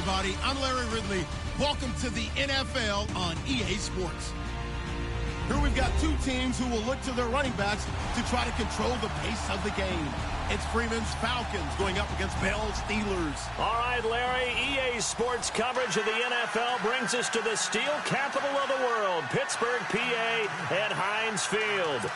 everybody. I'm Larry Ridley. Welcome to the NFL on EA Sports. Here we've got two teams who will look to their running backs to try to control the pace of the game. It's Freeman's Falcons going up against Bell's Steelers. All right, Larry, EA Sports coverage of the NFL brings us to the steel capital of the world, Pittsburgh, PA, at Heinz Field.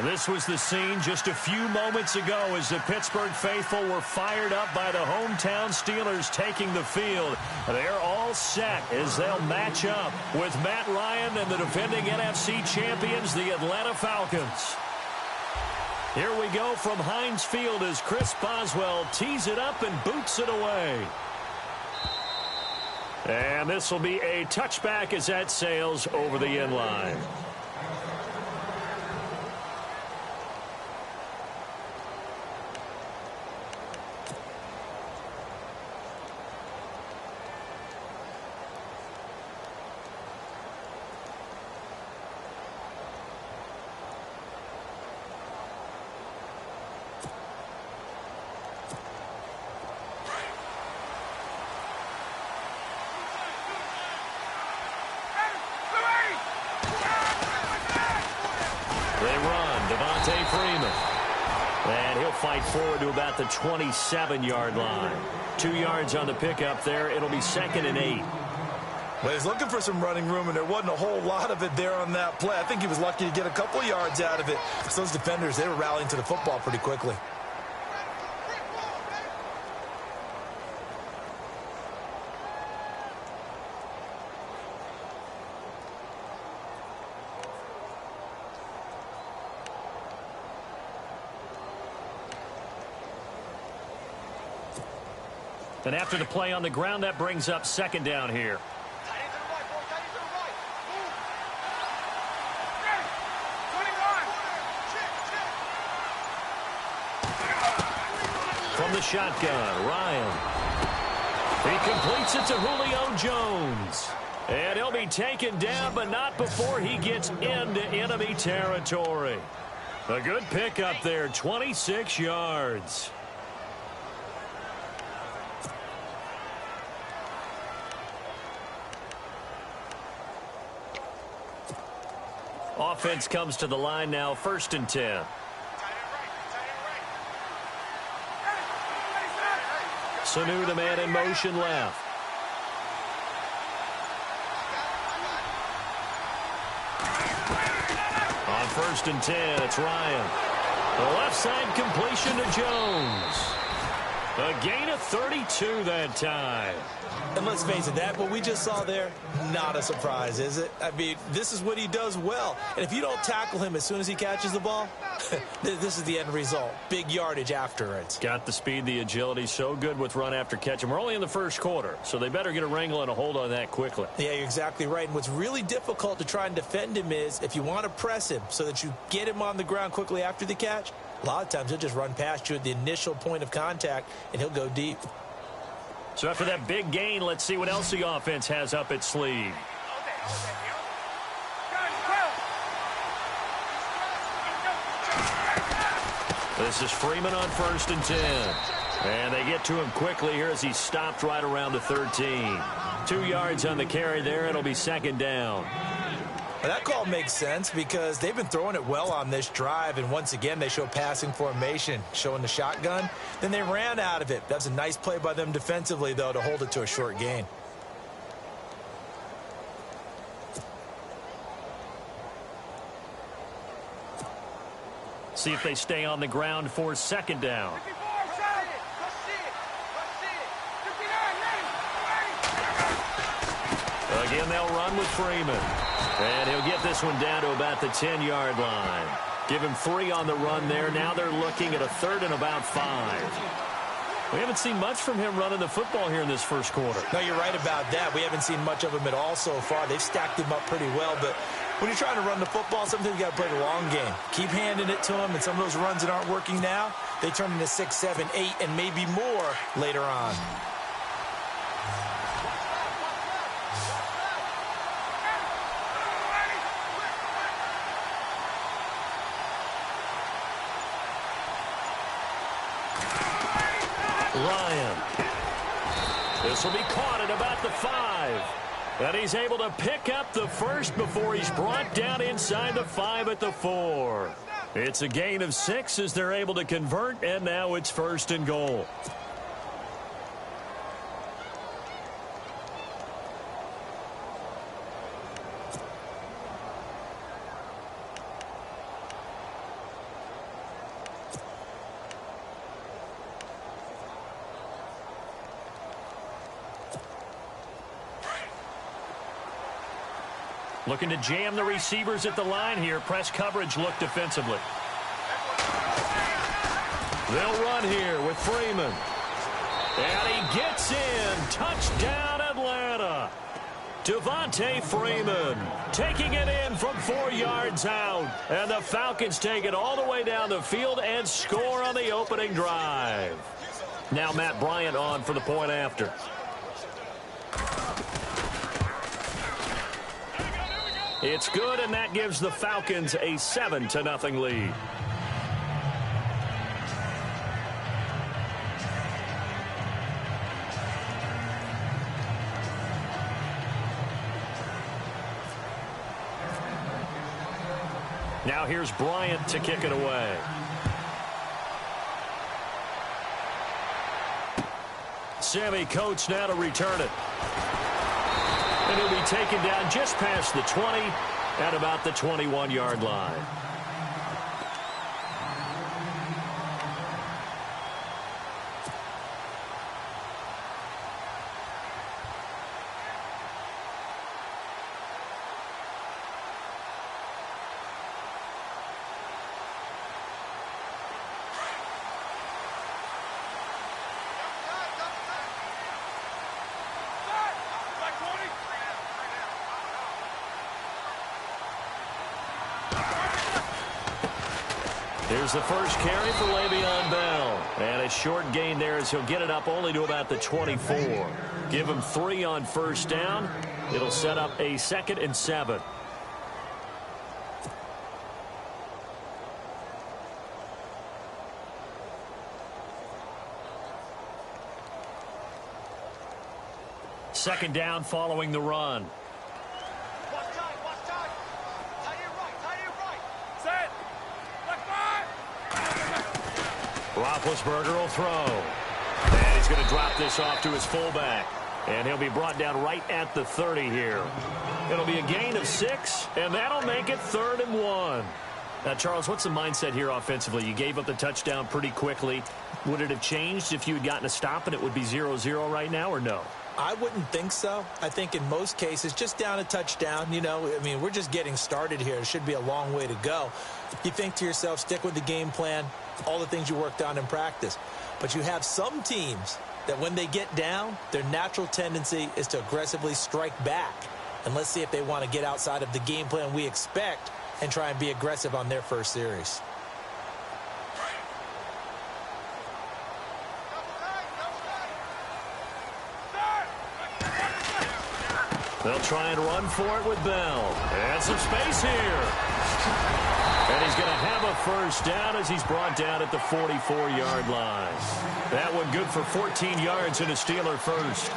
This was the scene just a few moments ago as the Pittsburgh faithful were fired up by the hometown Steelers taking the field. They're all set as they'll match up with Matt Ryan and the defending NFC champions, the Atlanta Falcons. Here we go from Heinz Field as Chris Boswell tees it up and boots it away. And this will be a touchback as that sails over the end line. Fight forward to about the 27-yard line. 2 yards on the pickup there. It'll be 2nd and 8. Well, he's looking for some running room, and there wasn't a whole lot of it there on that play. I think he was lucky to get a couple yards out of it. So those defenders, they were rallying to the football pretty quickly. And after the play on the ground, that brings up 2nd down here. From the shotgun, Ryan. He completes it to Julio Jones. And he'll be taken down, but not before he gets into enemy territory. A good pickup there, 26 yards. Offense comes to the line now, 1st and 10. Sanu, the man in motion left. On 1st and 10, it's Ryan. The left side completion to Jones. A gain of 32 that time. And let's face it, that what we just saw there, not a surprise, is it? I mean, this is what he does well. And if you don't tackle him as soon as he catches the ball, this is the end result. Big yardage afterwards. Got the speed, the agility, so good with run after catch. And we're only in the 1st quarter, so they better get a wrangle and a hold on that quickly. Yeah, you're exactly right. And what's really difficult to try and defend him is if you want to press him so that you get him on the ground quickly after the catch, a lot of times he'll just run past you at the initial point of contact, and he'll go deep. So after that big gain, let's see what else the offense has up its sleeve. This is Freeman on 1st and 10. And they get to him quickly here as he stopped right around the 13. 2 yards on the carry there. It'll be 2nd down. Well, that call makes sense because they've been throwing it well on this drive, and once again they show passing formation, showing the shotgun. Then they ran out of it. That's a nice play by them defensively, though, to hold it to a short gain. See if they stay on the ground for 2nd down. Again, they'll run with Freeman. And he'll get this one down to about the 10-yard line. Give him 3 on the run there. Now they're looking at a 3rd and about 5. We haven't seen much from him running the football here in this 1st quarter. No, you're right about that. We haven't seen much of him at all so far. They've stacked him up pretty well, but when you're trying to run the football, sometimes you got to play the long game. Keep handing it to him, and some of those runs that aren't working now, they turn into 6, 7, 8, and maybe more later on. Ryan. This will be caught at about the 5. And he's able to pick up the first before he's brought down inside the 5 at the 4. It's a gain of 6 as they're able to convert, and now it's 1st and goal. Looking to jam the receivers at the line here. Press coverage look defensively. They'll run here with Freeman. And he gets in. Touchdown, Atlanta. Devontae Freeman taking it in from 4 yards out. And the Falcons take it all the way down the field and score on the opening drive. Now Matt Bryant on for the point after. It's good, and that gives the Falcons a 7-0 lead. Now here's Bryant to kick it away. Sammy Coates now to return it. And he'll be taken down just past the 20 at about the 21-yard line. Here's the first carry for Le'Veon Bell. And a short gain there as he'll get it up only to about the 24. Give him 3 on first down. It'll set up a 2nd and 7. Second down following the run. Roethlisberger will throw. And he's going to drop this off to his fullback. And he'll be brought down right at the 30 here. It'll be a gain of 6, and that'll make it 3rd and 1. Now, Charles, what's the mindset here offensively? You gave up the touchdown pretty quickly. Would it have changed if you had gotten a stop and it would be 0-0 right now, or no? I wouldn't think so. I think in most cases, just down a touchdown, you know, I mean, we're just getting started here. It should be a long way to go. You think to yourself, stick with the game plan, all the things you worked on in practice. But you have some teams that when they get down, their natural tendency is to aggressively strike back. And let's see if they want to get outside of the game plan we expect and try and be aggressive on their first series. They'll try and run for it with Bell. And some space here. And he's going to have a first down as he's brought down at the 44-yard line. That one good for 14 yards and a Steeler first.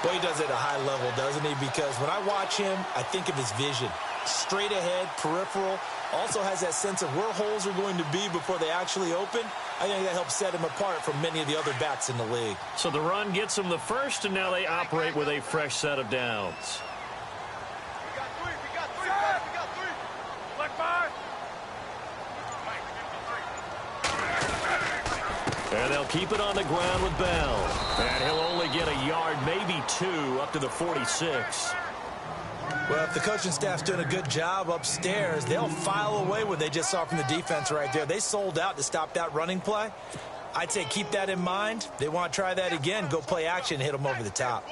Well, he does it at a high level, doesn't he? Because when I watch him, I think of his vision. Straight ahead, peripheral. Also has that sense of where holes are going to be before they actually open. I think that helps set him apart from many of the other backs in the league. So the run gets them the first, and now they operate with a fresh set of downs. And they'll keep it on the ground with Bell. And he'll only get a yard, maybe 2, up to the 46. Well, if the coaching staff's doing a good job upstairs, they'll file away what they just saw from the defense right there. They sold out to stop that running play. I'd say keep that in mind. They want to try that again, go play action, hit them over the top.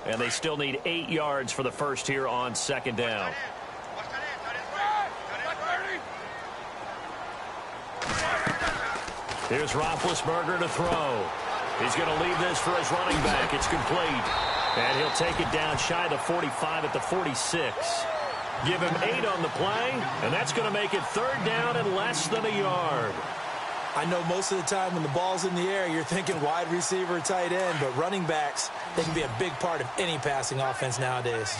And they still need 8 yards for the first here on second down. Here's Roethlisberger to throw. He's going to leave this for his running back. It's complete. And he'll take it down shy of the 45 at the 46. Give him 8 on the play, and that's going to make it 3rd down and less than a yard. I know most of the time when the ball's in the air, you're thinking wide receiver, tight end, but running backs, they can be a big part of any passing offense nowadays.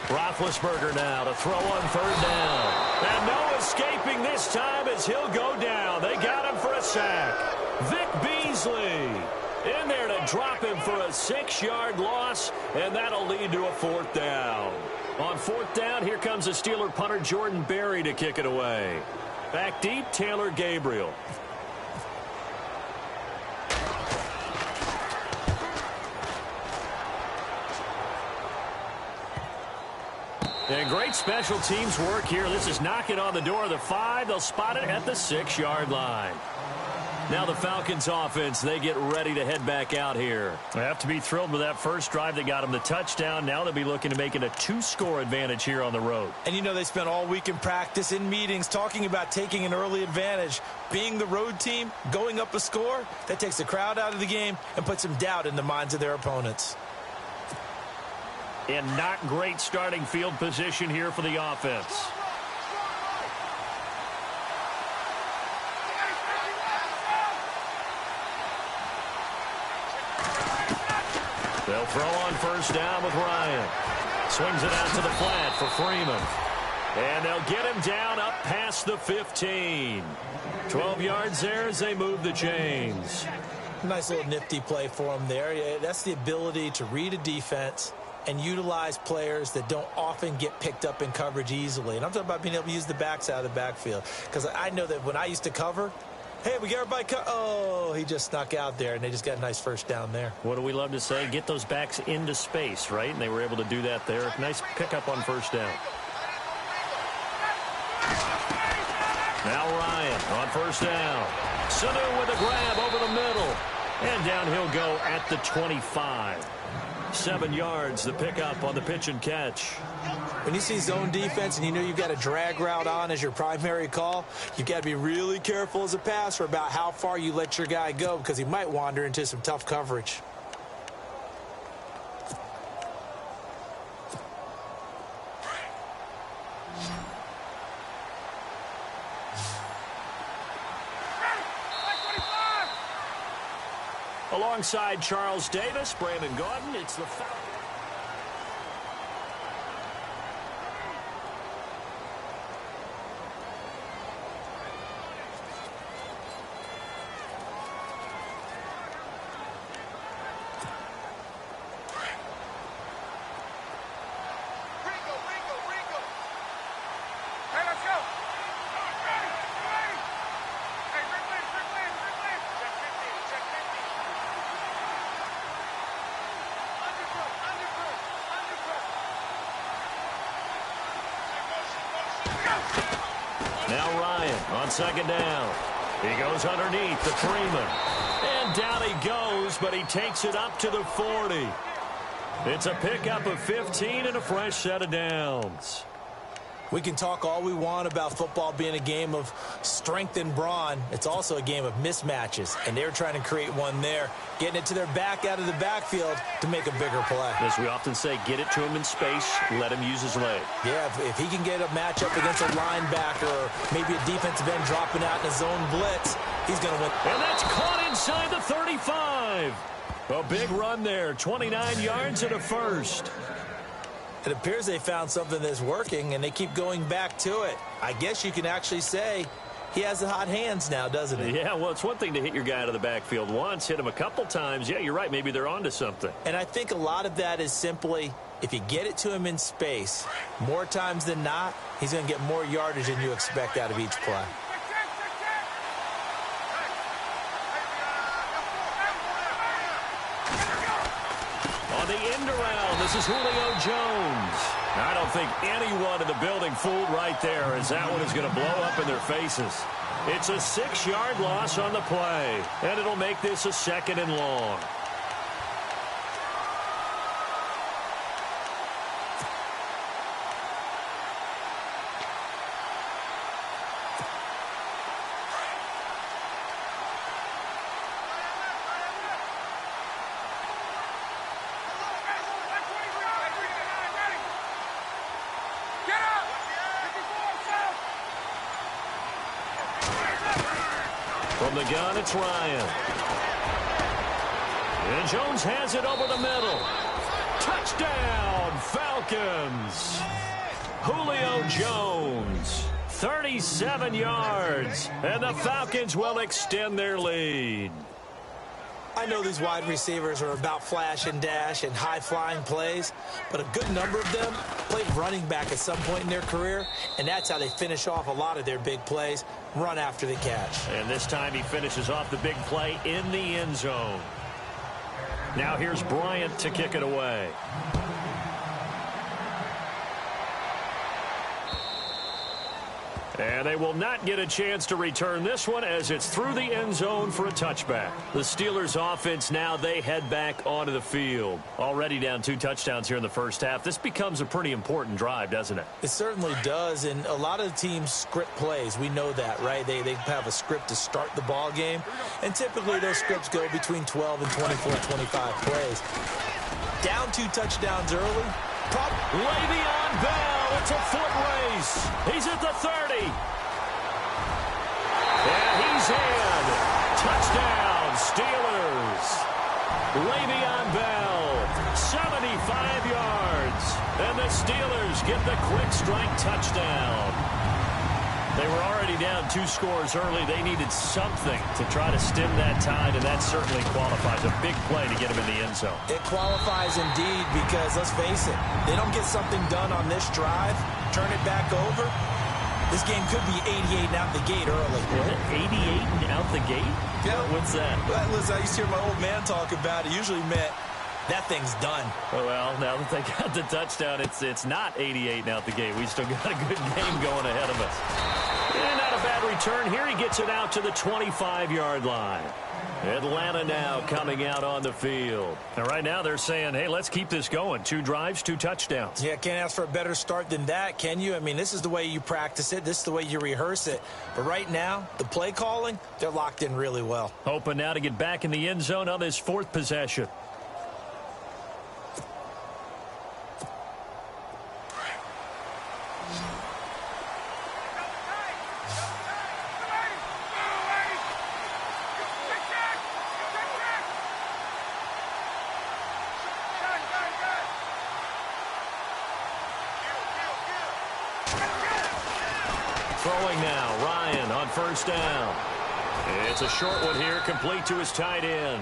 Roethlisberger now to throw on 3rd down. And no escaping this time as he'll go down. They got him for a sack. Vic Beasley in there to drop him for a 6-yard loss, and that'll lead to a 4th down. On 4th down, here comes the Steeler punter Jordan Berry to kick it away. Back deep, Taylor Gabriel. And great special teams work here. This is knocking on the door of the 5. They'll spot it at the 6-yard line. Now the Falcons offense, they get ready to head back out here. They have to be thrilled with that first drive that got them the touchdown. Now they'll be looking to make it a 2-score advantage here on the road. And you know they spent all week in practice, in meetings, talking about taking an early advantage. Being the road team, going up a score, that takes the crowd out of the game and puts some doubt in the minds of their opponents. And not great starting field position here for the offense. They'll throw on 1st down with Ryan. Swings it out to the flat for Freeman. And they'll get him down up past the 15. 12 yards there as they move the chains. Nice little nifty play for him there. Yeah, that's the ability to read a defense and utilize players that don't often get picked up in coverage easily. And I'm talking about being able to use the backs out of the backfield. Because I know that when I used to cover, hey, we got everybody oh, he just snuck out there, and they just got a nice 1st down there. What do we love to say? Get those backs into space, right? And they were able to do that there. Nice pickup on 1st down. Now Ryan on 1st down. Sanu with a grab over the middle. And down he'll go at the 25. 7 yards, the pickup on the pitch and catch. When you see zone defense and you know you've got a drag route on as your primary call, you've got to be really careful as a passer about how far you let your guy go because he might wander into some tough coverage. Alongside Charles Davis, Brandon Gordon, it's the Falcons. Now Ryan on 2nd down. He goes underneath to Freeman. And down he goes, but he takes it up to the 40. It's a pickup of 15 and a fresh set of downs. We can talk all we want about football being a game of strength and brawn. It's also a game of mismatches, and they're trying to create one there, getting it to their back out of the backfield to make a bigger play. As we often say, get it to him in space, let him use his leg. Yeah, if he can get a matchup against a linebacker or maybe a defensive end dropping out in a zone blitz, he's going to win. And that's caught inside the 35. A big run there, 29 yards and a first. It appears they found something that's working, and they keep going back to it. I guess you can actually say he has the hot hands now, doesn't he? Yeah, well, it's one thing to hit your guy out of the backfield once, hit him a couple times. Yeah, you're right. Maybe they're onto something. And I think a lot of that is simply if you get it to him in space, more times than not, he's going to get more yardage than you expect out of each play. On the end around, this is Julio Jones. I don't think anyone in the building fooled right there, as that one is going to blow up in their faces. It's a 6-yard loss on the play, and it'll make this a 2nd and long. From the gun, it's Ryan. And Jones has it over the middle. Touchdown, Falcons. Julio Jones, 37 yards, and the Falcons will extend their lead. I know these wide receivers are about flash and dash and high-flying plays, but a good number of them played running back at some point in their career, and that's how they finish off a lot of their big plays, run after the catch. And this time he finishes off the big play in the end zone. Now here's Bryant to kick it away. And they will not get a chance to return this one as it's through the end zone for a touchback. The Steelers offense now, they head back onto the field. Already down 2 touchdowns here in the first half. This becomes a pretty important drive, doesn't it? It certainly does, and a lot of the teams script plays. We know that, right? They have a script to start the ball game, and typically those scripts go between 12 and 24, 25 plays. Down 2 touchdowns early. Le'Veon Bell. It's a foot race. He's at the 30. And he's in. Touchdown, Steelers. Le'Veon Bell, 75 yards. And the Steelers get the quick strike touchdown. They were already down 2 scores early. They needed something to try to stem that tide, and that certainly qualifies. A big play to get him in the end zone. It qualifies indeed because, let's face it, they don't get something done on this drive, turn it back over. This game could be 88 and out the gate early. What? 88 and out the gate? Yeah. What's that? Well, listen, I used to hear my old man talk about it. Usually meant that thing's done. Well, now that they got the touchdown, it's not 88 and out the gate. We still got a good game going ahead of us. And not a bad return here. He gets it out to the 25-yard line. Atlanta now coming out on the field. And right now they're saying, hey, let's keep this going. 2 drives, 2 touchdowns. Yeah, can't ask for a better start than that, can you? I mean, this is the way you practice it. This is the way you rehearse it. But right now, the play calling, they're locked in really well. Hoping now to get back in the end zone on this 4th possession. Throwing now, Ryan on first down. It's a short one here, complete to his tight end.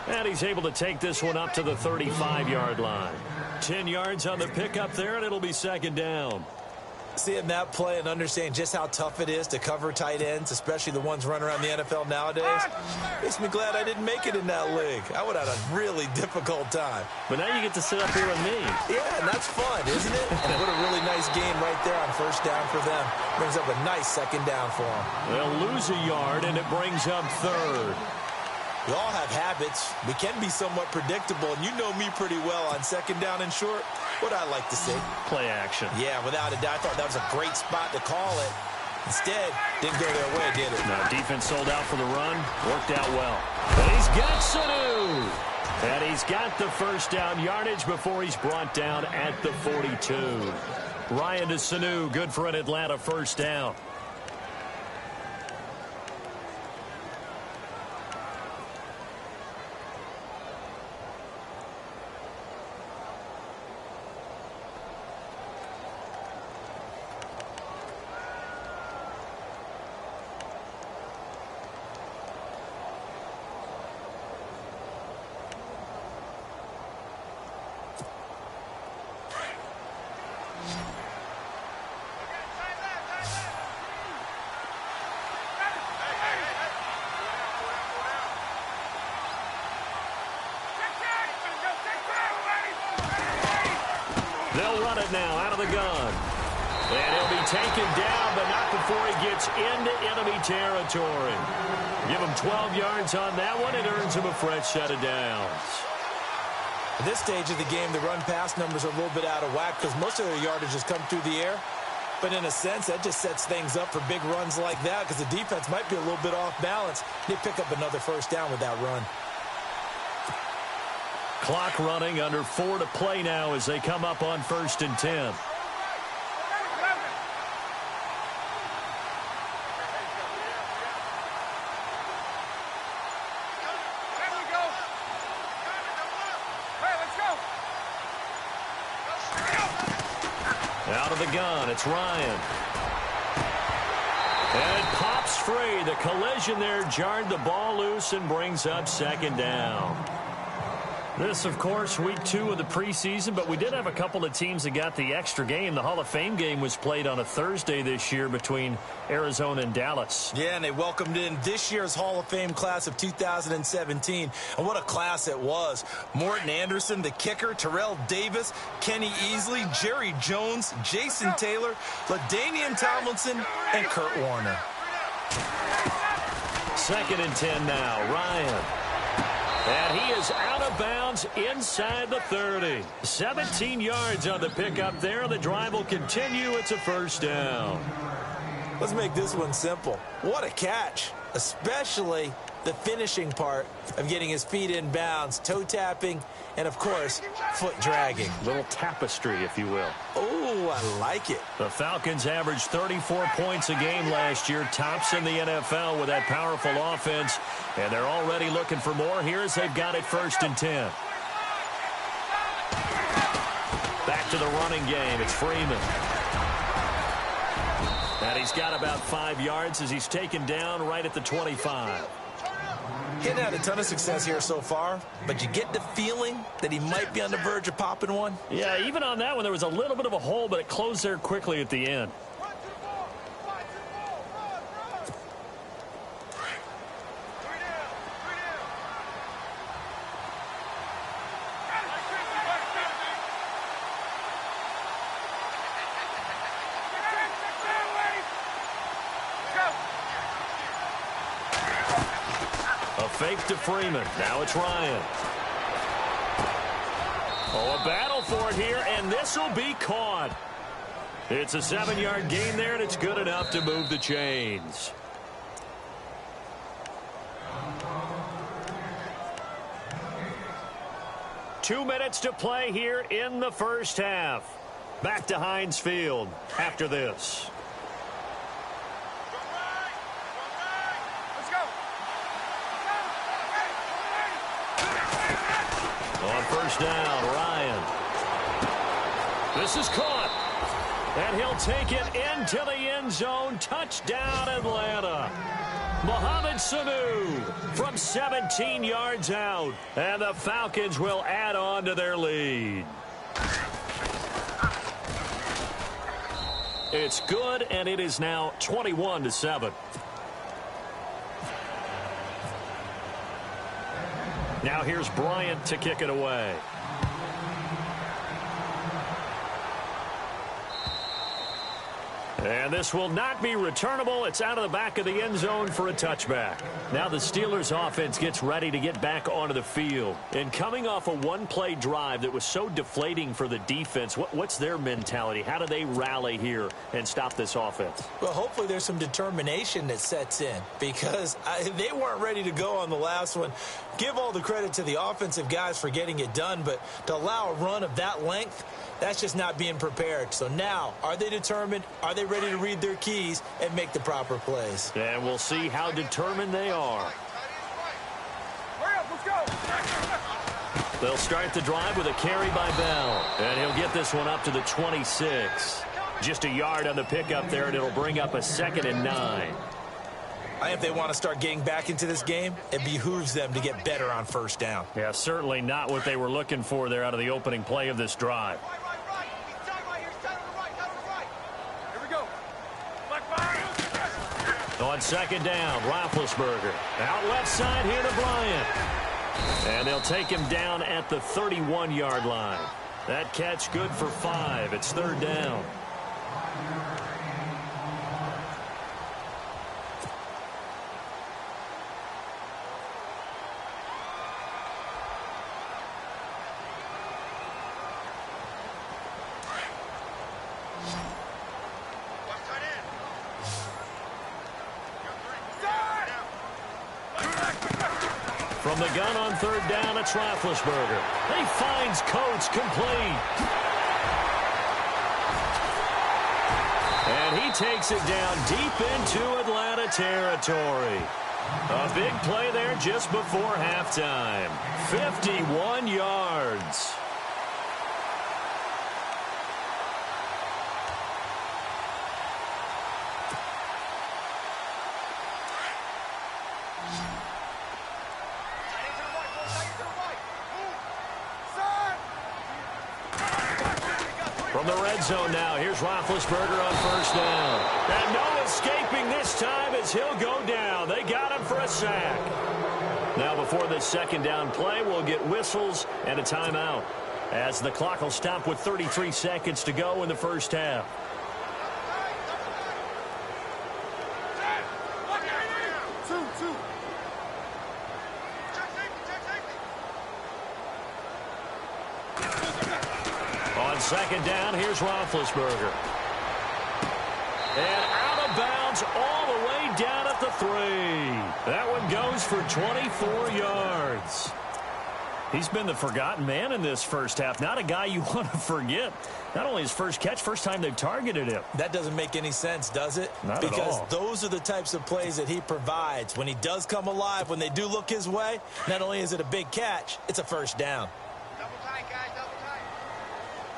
And he's able to take this one up to the 35-yard line. 10 yards on the pickup there, and it'll be 2nd down. Seeing that play and understanding just how tough it is to cover tight ends, especially the ones running around the NFL nowadays, makes me glad I didn't make it in that league. I would have had a really difficult time. But now you get to sit up here with me. Yeah, and that's fun, isn't it? And what a really nice game right there on first down for them. Brings up a nice 2nd down for them. They'll lose a yard, and it brings up 3rd. We all have habits. We can be somewhat predictable, and you know me pretty well on 2nd down and short. What I like to see. Play action. Yeah, without a doubt. I thought that was a great spot to call it. Instead, didn't go their way, did it? No, defense sold out for the run. Worked out well. And he's got Sanu. And he's got the first down yardage before he's brought down at the 42. Ryan to Sanu. Good for an Atlanta first down. They'll run it now out of the gun. And he'll be taken down, but not before he gets into enemy territory. Give him 12 yards on that one. It earns him a fresh set of downs. At this stage of the game, the run-pass numbers are a little bit out of whack because most of their yardage has come through the air. But in a sense, that just sets things up for big runs like that because the defense might be a little bit off balance. They pick up another first down with that run. Clock running, under 4 to play now as they come up on 1st and 10. Out of the gun, it's Ryan. And it pops free. The collision there jarred the ball loose and brings up second down. This, of course, week 2 of the preseason, but we did have a couple of teams that got the extra game. The Hall of Fame game was played on a Thursday this year between Arizona and Dallas. Yeah, and they welcomed in this year's Hall of Fame class of 2017. And what a class it was. Morton Anderson, the kicker, Terrell Davis, Kenny Easley, Jerry Jones, Jason Taylor, LaDainian Tomlinson, and Kurt Warner. 2nd and 10 now, Ryan. And he is out of bounds inside the 30. 17 yards on the pickup there. The drive will continue. It's a first down. Let's make this one simple. What a catch, especially the finishing part of getting his feet in bounds, toe tapping, and, of course, foot dragging. Little tapestry, if you will. Oh, I like it. The Falcons averaged 34 points a game last year, tops in the NFL with that powerful offense, and they're already looking for more here as they've got it 1st and 10. Back to the running game. It's Freeman. And he's got about 5 yards as he's taken down right at the 25. He hadn't had a ton of success here so far, but you get the feeling that he might be on the verge of popping one. Yeah, even on that one, there was a little bit of a hole, but it closed there quickly at the end. Fake to Freeman. Now it's Ryan. Oh, a battle for it here, and this will be caught. It's a 7-yard gain there, and it's good enough to move the chains. Two minutes to play here in the first half. Back to Heinz Field after this. On first down, Ryan. This is caught. And he'll take it into the end zone. Touchdown, Atlanta. Mohamed Sanu from 17 yards out. And the Falcons will add on to their lead. It's good, and it is now 21-7. Now here's Bryant to kick it away. And this will not be returnable. It's out of the back of the end zone for a touchback. Now the Steelers offense gets ready to get back onto the field. And coming off a one-play drive that was so deflating for the defense, what's their mentality? How do they rally here and stop this offense? Well, hopefully there's some determination that sets in because they weren't ready to go on the last one. Give all the credit to the offensive guys for getting it done, but to allow a run of that length, that's just not being prepared. So now, are they determined? Are they ready to read their keys and make the proper plays? And we'll see how determined they are. Hurry up, let's go. They'll start the drive with a carry by Bell. And he'll get this one up to the 26. Just a yard on the pickup there, and it'll bring up a 2nd and 9. If they want to start getting back into this game, it behooves them to get better on first down. Yeah, certainly not what they were looking for there out of the opening play of this drive. On 2nd down, Roethlisberger. Out left side here to Bryant. And they'll take him down at the 31-yard line. That catch good for 5. It's 3rd down. From the gun on 3rd down, it's Roethlisberger. He finds Coates complete. And he takes it down deep into Atlanta territory. A big play there just before halftime. 51 yards. From the red zone now, here's Roethlisberger on first down. And no escaping this time as he'll go down. They got him for a sack. Now before this second down play, we'll get whistles and a timeout, as the clock will stop with 33 seconds to go in the first half. On second down, here's Roethlisberger. And out of bounds all the way down at the 3. That one goes for 24 yards. He's been the forgotten man in this first half. Not a guy you want to forget. Not only his first catch, first time they've targeted him. That doesn't make any sense, does it? Not at all. Because those are the types of plays that he provides. When he does come alive, when they do look his way, not only is it a big catch, it's a first down. Double tight, guys, double tight.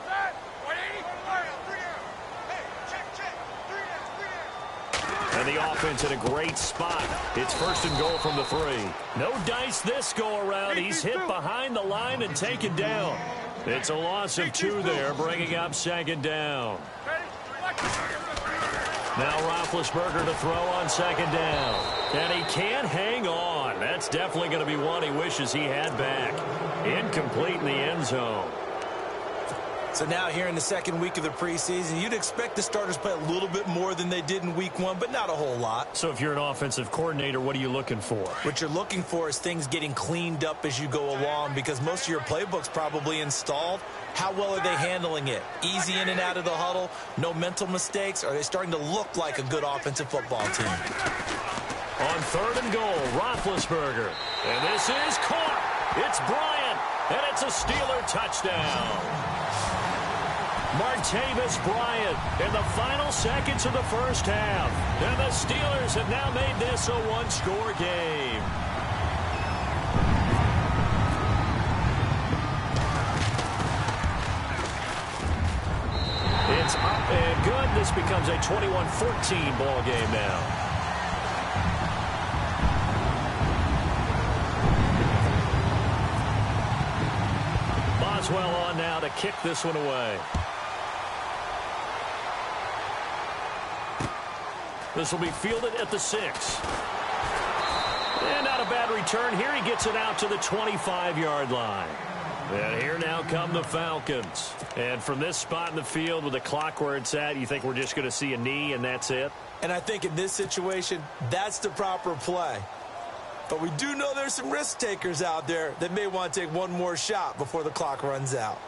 Set. 180. Hey, check. 3 down. And the offense in a great spot. It's first and goal from the 3. No dice this go-around. He's hit behind the line and taken down. It's a loss of 2 there, bringing up second down. Now Roethlisberger to throw on second down. And he can't hang on. That's definitely going to be one he wishes he had back. Incomplete in the end zone. So now here in the second week of the preseason, you'd expect the starters play a little bit more than they did in week 1, but not a whole lot. So if you're an offensive coordinator, what are you looking for? What you're looking for is things getting cleaned up as you go along, because most of your playbook's probably installed. How well are they handling it? Easy in and out of the huddle, no mental mistakes? Are they starting to look like a good offensive football team? On third and goal, Roethlisberger. And this is caught. It's Bryant, and it's a Steeler touchdown. Martavis Bryant in the final seconds of the first half. And the Steelers have now made this a one-score game. It's up and good. This becomes a 21-14 ball game now. Boswell on now to kick this one away. This will be fielded at the 6. And not a bad return here. He gets it out to the 25-yard line. And here now come the Falcons. And from this spot in the field with the clock where it's at, you think we're just going to see a knee and that's it? And I think in this situation, that's the proper play. But we do know there's some risk takers out there that may want to take one more shot before the clock runs out.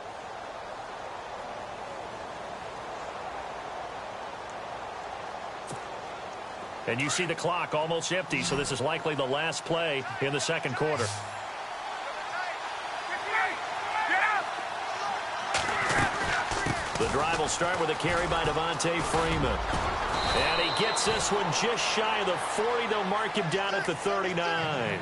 And you see the clock almost empty, so this is likely the last play in the second quarter. The drive will start with a carry by Devontae Freeman. And he gets this one just shy of the 40. They'll mark him down at the 39.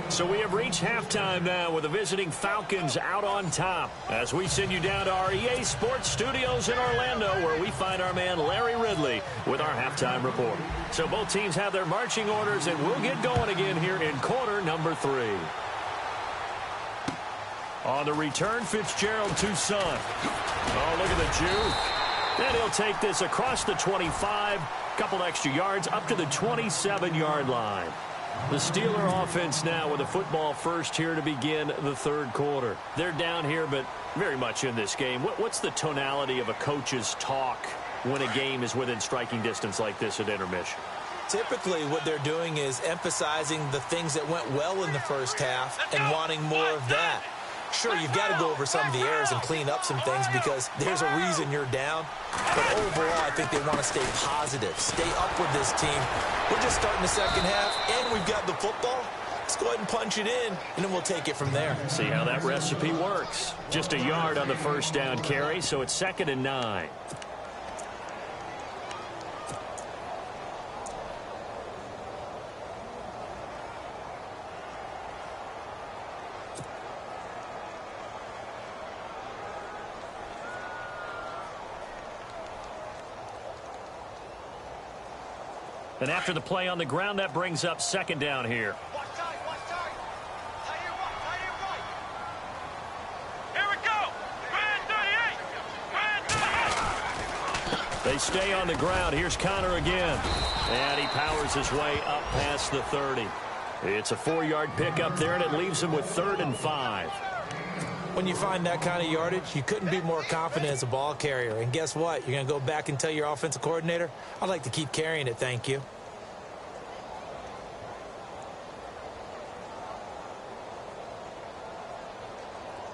So we have reached halftime now with the visiting Falcons out on top, as we send you down to our EA Sports Studios in Orlando, where we find our man Larry Ridley with our halftime report. So both teams have their marching orders, and we'll get going again here in quarter number 3. On the return, Fitzgerald to Son. Oh, look at the juke. And he'll take this across the 25, couple extra yards, up to the 27-yard line. The Steeler offense now with a football first here to begin the third quarter. They're down here, but very much in this game. What's the tonality of a coach's talk when a game is within striking distance like this at intermission? Typically, what they're doing is emphasizing the things that went well in the first half and wanting more of that. Sure, you've got to go over some of the errors and clean up some things because there's a reason you're down. But overall, I think they want to stay positive, stay up with this team. We're just starting the second half, and we've got the football. Let's go ahead and punch it in, and then we'll take it from there. See how that recipe works. Just a yard on the first down carry, so it's 2nd and 9. And after the play on the ground, that brings up 2nd down here. Watch tight, watch tight. Tight end right. Here we go. Red 38. Red 38. They stay on the ground. Here's Connor again. And he powers his way up past the 30. It's a 4-yard pickup there, and it leaves him with 3rd and 5. When you find that kind of yardage, you couldn't be more confident as a ball carrier. And guess what? You're going to go back and tell your offensive coordinator, I'd like to keep carrying it, thank you.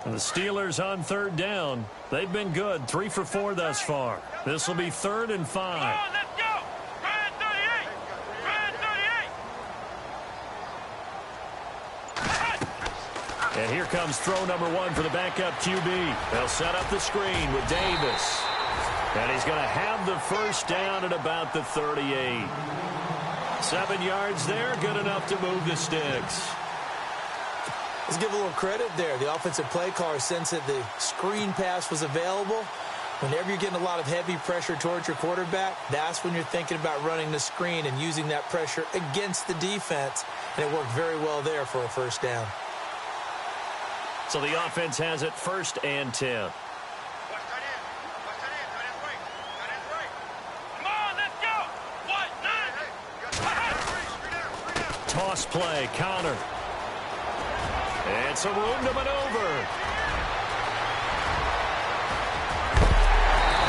And the Steelers on 3rd down. They've been good, 3 for 4 thus far. This will be 3rd and 5. Let's go! Ryan 38! Ryan 38! And here comes throw number 1 for the backup QB. They'll set up the screen with Davis. And he's going to have the first down at about the 38. 7 yards there, good enough to move the sticks. Let's give a little credit there. The offensive play caller sensed that the screen pass was available. Whenever you're getting a lot of heavy pressure towards your quarterback, that's when you're thinking about running the screen and using that pressure against the defense. And it worked very well there for a first down. So the offense has it 1st and 10. Watch that in. Watch that in. That is right. That is right. Come on, let's go. What? Nine. Hey, hey. Toss play, Connor. And some room to maneuver.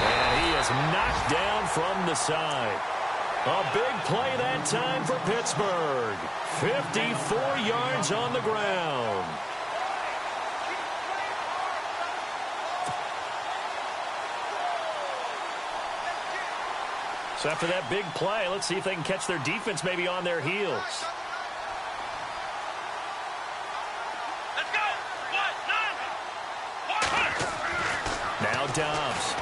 And he is knocked down from the side. A big play that time for Pittsburgh. 54 yards on the ground. So after that big play, let's see if they can catch their defense maybe on their heels. Now Dobbs.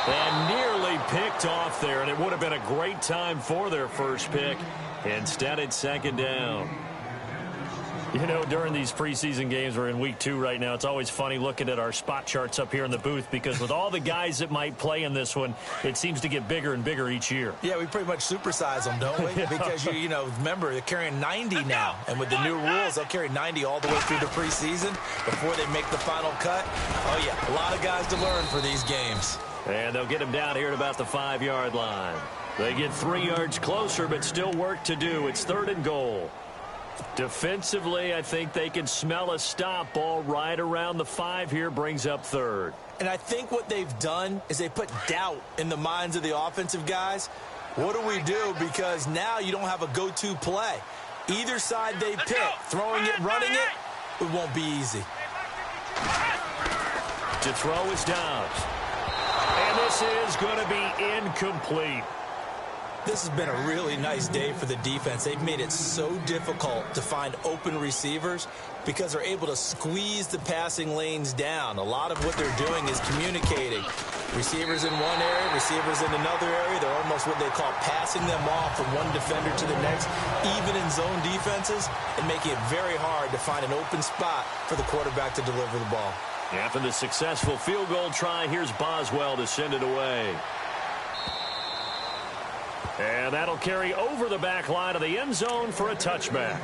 And nearly picked off there, and it would have been a great time for their first pick. Instead, it's 2nd down. You know, during these preseason games, we're in week 2 right now, it's always funny looking at our spot charts up here in the booth because with all the guys that might play in this one, it seems to get bigger and bigger each year. Yeah, we pretty much supersize them, don't we? Yeah. Because, you know, remember, they're carrying 90 now. And with the new rules, they'll carry 90 all the way through the preseason before they make the final cut. Oh, yeah, a lot of guys to learn for these games. And they'll get him down here at about the 5-yard line. They get 3 yards closer, but still work to do. It's 3rd and goal. Defensively, I think they can smell a stop ball right around the 5 here, brings up 3rd. And I think what they've done is they put doubt in the minds of the offensive guys. What do we do? Because now you don't have a go-to play. Either side they pick, throwing it, running it, it won't be easy. To throw is Dobbs. And this is going to be incomplete. This has been a really nice day for the defense. They've made it so difficult to find open receivers because they're able to squeeze the passing lanes down. A lot of what they're doing is communicating. Receivers in one area, receivers in another area. They're almost what they call passing them off from one defender to the next, even in zone defenses, and making it very hard to find an open spot for the quarterback to deliver the ball. After the successful field goal try, here's Boswell to send it away. And that'll carry over the back line of the end zone for a touchback.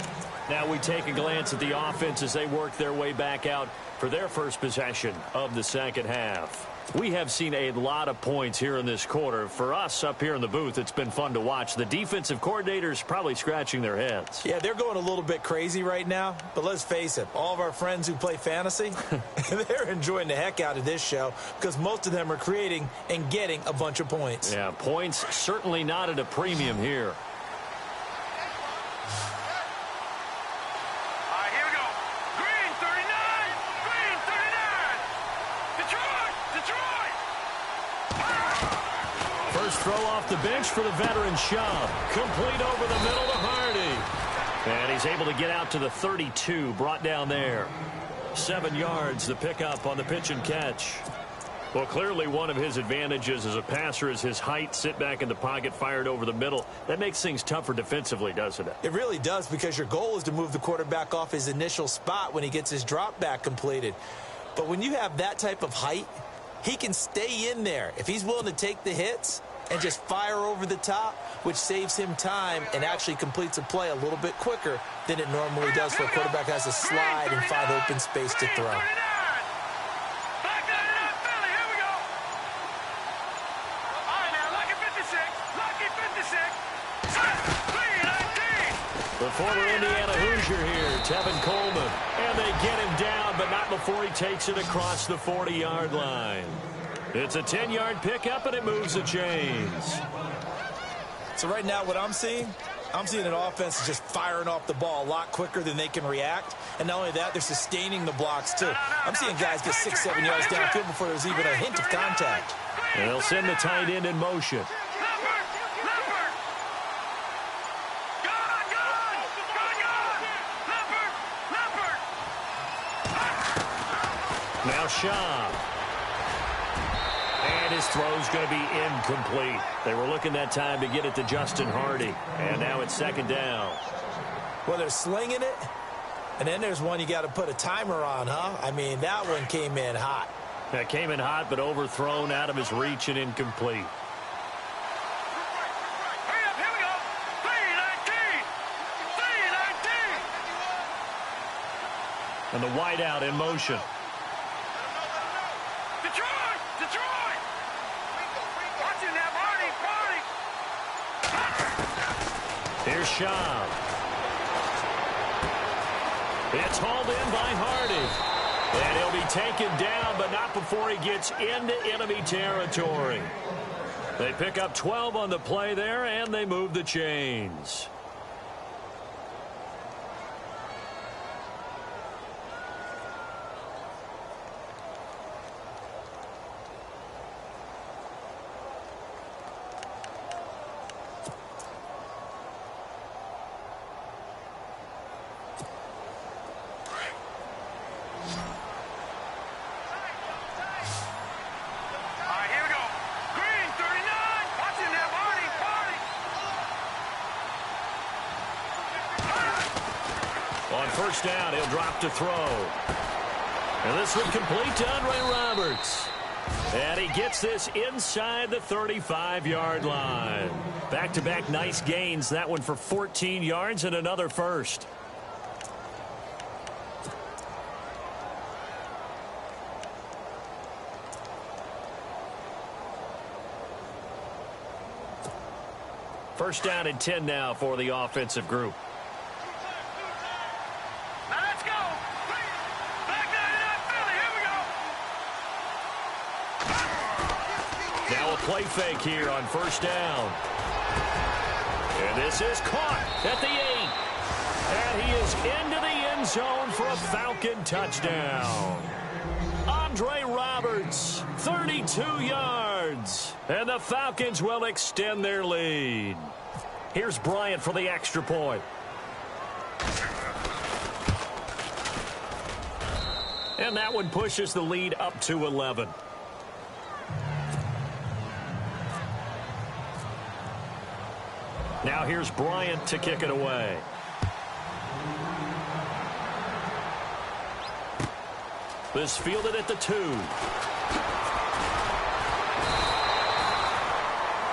Now we take a glance at the offense as they work their way back out for their first possession of the second half. We have seen a lot of points here in this quarter. For us up here in the booth, it's been fun to watch. The defensive coordinators probably scratching their heads. Yeah, they're going a little bit crazy right now. But let's face it, all of our friends who play fantasy, they're enjoying the heck out of this show because most of them are creating and getting a bunch of points. Yeah, points certainly not at a premium here. Throw off the bench for the veteran Schaub. Complete over the middle to Hardy. And he's able to get out to the 32, brought down there. 7 yards, the pickup on the pitch and catch. Well, clearly one of his advantages as a passer is his height, sit back in the pocket, fired over the middle. That makes things tougher defensively, doesn't it? It really does, because your goal is to move the quarterback off his initial spot when he gets his drop back completed. But when you have that type of height, he can stay in there. If he's willing to take the hits and just fire over the top, which saves him time and actually completes a play a little bit quicker than it normally does for a quarterback has to slide and find open space to throw. former Indiana Hoosier here, Tevin Coleman. And they get him down, but not before he takes it across the 40-yard line. It's a 10-yard pickup, and it moves the chains. So right now what I'm seeing an offense just firing off the ball a lot quicker than they can react. And not only that, they're sustaining the blocks, too. I'm seeing guys get 6-7 yards downfield before there's even a hint of contact. And they'll send the tight end in motion. Now Shaw. And his throw's going to be incomplete. They were looking that time to get it to Justin Hardy. And now it's second down. Well, they're slinging it. And then there's one you got to put a timer on, huh? I mean, that one came in hot. That came in hot, but overthrown out of his reach and incomplete. Here we go. 3-19. And the wideout in motion. Detroit! Watching that, Marty! Here's Shaw. It's hauled in by Hardy. And he'll be taken down, but not before he gets into enemy territory. They pick up 12 on the play there, and they move the chains. First down, he'll drop to throw. And this one complete to Andre Roberts. And he gets this inside the 35-yard line. Back-to-back nice gains. That one for 14 yards and another first. First down and 10 now for the offensive group. Play fake here on first down. And this is caught at the 8. And he is into the end zone for a Falcon touchdown. Andre Roberts, 32 yards. And the Falcons will extend their lead. Here's Bryant for the extra point. And that one pushes the lead up to 11. Now here's Bryant to kick it away. This fielded at the 2.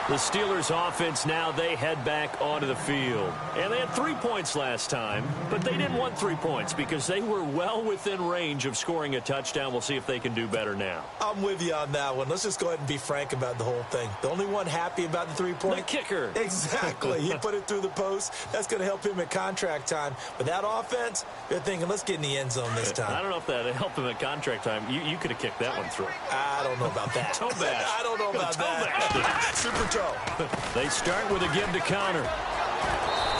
The Steelers offense now, they head back onto the field. And they had 3 points last time, but they didn't want 3 points because they were well within range of scoring a touchdown. We'll see if they can do better now. I'm with you on that one. Let's just go ahead and be frank about the whole thing. The only one happy about the 3-point? The kicker. Exactly. He put it through the post. That's going to help him at contract time. But that offense, they're thinking, let's get in the end zone this time. I don't know if that helped him at contract time. You could have kicked that one through. I don't know about that. Toe bash. I don't know about that. Super toe. They start with a give to Connor.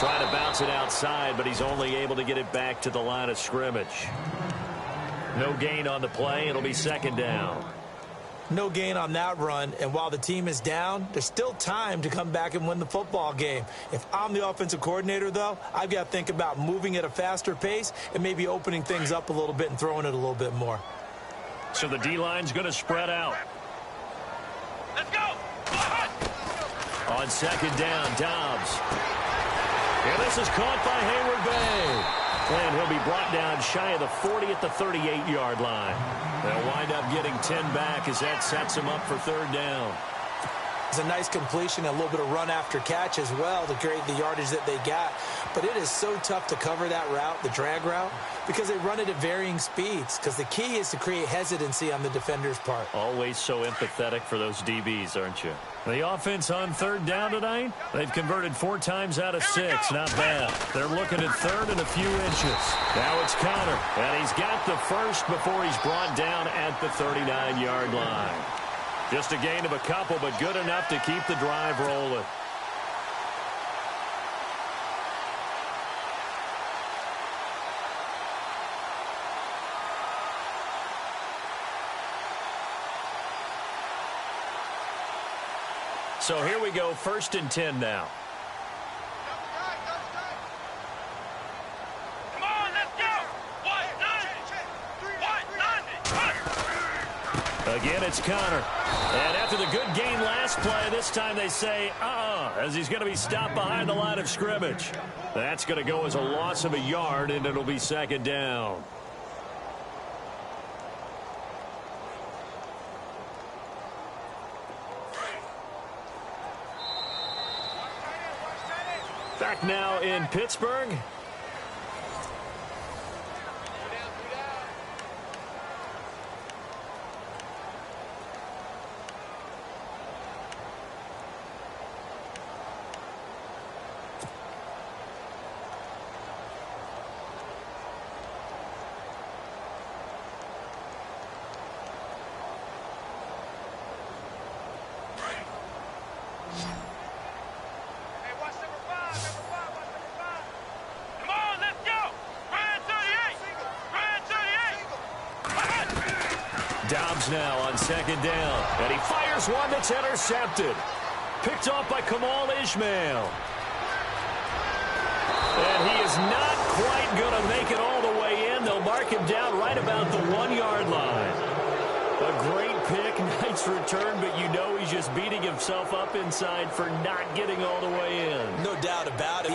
Trying to bounce it outside, but he's only able to get it back to the line of scrimmage. No gain on the play. It'll be second down. No gain on that run, and while the team is down, there's still time to come back and win the football game. If I'm the offensive coordinator, though, I've got to think about moving at a faster pace and maybe opening things up a little bit and throwing it a little bit more. So the D-line's going to spread out. Let's go! On second down, Dobbs. And this is caught by Hayward Bay. And he'll be brought down shy of the 40 at the 38-yard line. They'll wind up getting 10 back as that sets him up for third down. It's a nice completion, a little bit of run after catch as well to create the yardage that they got. But it is so tough to cover that route, the drag route, because they run it at varying speeds. Because the key is to create hesitancy on the defender's part. Always so empathetic for those DBs, aren't you? The offense on third down tonight, they've converted 4 times out of 6. Not bad. They're looking at third and a few inches. Now it's Connor, and he's got the first before he's brought down at the 39-yard line. Just a gain of a couple, but good enough to keep the drive rolling. So here we go, 1st and 10 now. Come on, let's go. 190. Again, it's Connor. And after the good gain last play, this time they say, as he's going to be stopped behind the line of scrimmage. That's going to go as a loss of a yard, and it'll be 2nd down. Back now in Pittsburgh. Dobbs now on 2nd down. And he fires one that's intercepted. Picked off by Kamal Ishmael. And he is not quite going to make it all the way in. They'll mark him down right about the 1-yard line. A great pick, nice return, but you know he's just beating himself up inside for not getting all the way in. No doubt about it.